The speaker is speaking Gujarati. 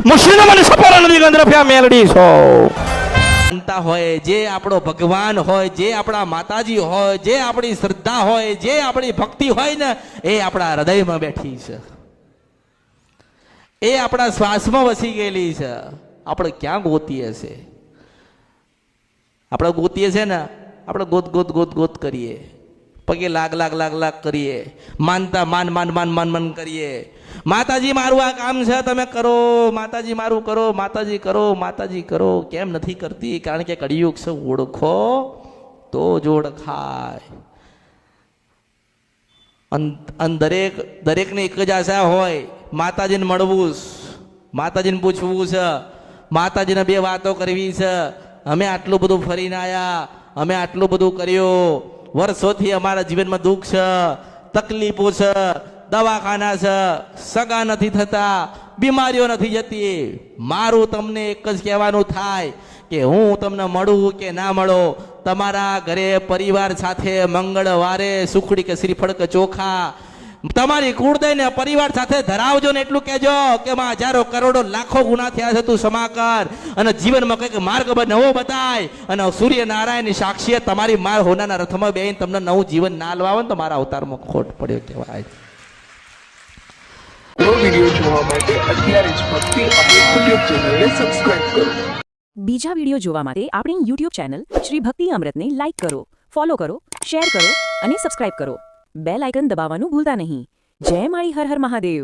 મુશીનો મને સપોરા નદી ગંદ્રફ્યા મેલડી છો હોય જે આપણો ભગવાન હોય, જે આપણા માતાજી હોય, જે આપણી શ્રદ્ધા હોય, જે આપણી ભક્તિ હોય ને એ આપણા હૃદયમાં બેઠી છે, એ આપણા શ્વાસમાં વસી ગયેલી છે. આપણે ક્યાં ગોતીએ છે? આપણે ગોતીએ છે ને, આપણે ગોત ગોત ગોત ગોત કરીએ, પગે લાગ લાગ લાગ લાગ કરીએ, માનતા માન માન માન માન માન કરીએ. માતાજી મારું આ કામ છે તમે કરો, માતાજી મારું કરો, માતાજી કરો, માતાજી કરો. કેમ નથી કરતી? કારણ કે કળિયુગ છે, ઓળખો તો જ ઓળખાય. દરેકને એક જ આશા હોય, માતાજીને મળવું, માતાજીને પૂછવું છે, માતાજીને બે વાતો કરવી છે. અમે આટલું બધું ફરીને આવ્યા, અમે આટલું બધું કર્યું, વર્ષોથી અમારા જીવનમાં દુઃખ છે, તકલીફો છે, દવાખાના છે, સગા નથી થતા, બીમારીઓ નથી જતી. મારું તમને એક જ કહેવાનું થાય કે હું તમને મળું કે ના મળો, તમારા ઘરે પરિવાર સાથે મંગળવારે સુખડી કે શ્રીફળ કે ચોખા તમારી કુળદઈને પરિવાર સાથે ધરાવજો ને એટલું કહેજો કે માં હજારો કરોડો લાખો ગુના થયા છે, તું ક્ષમા કર અને જીવનમાં કંઈક માર્ગ નવો બતાય. અને સૂર્યનારાયણની સાક્ષીએ તમારી માર હોનાના રથમાં બેહીને તમને નવું જીવન ના લવાવે ને તો મારા અવતારમાં ખોટ પડ્યો કહેવાય. વિડિયો જોવા માટે અત્યારે જ ભક્તિ અમૃત યુટ્યુબ ચેનલને સબસ્ક્રાઇબ કરો. બીજા વિડિયો જોવા માટે આપણી યુટ્યુબ ચેનલ શ્રી ભક્તિ અમૃતને લાઇક કરો, ફોલો કરો, શેર કરો અને સબસ્ક્રાઇબ કરો. બેલ આઇકન દબાવવાનું ભૂલતા નહીં. જય માળી હર હર મહાદેવ.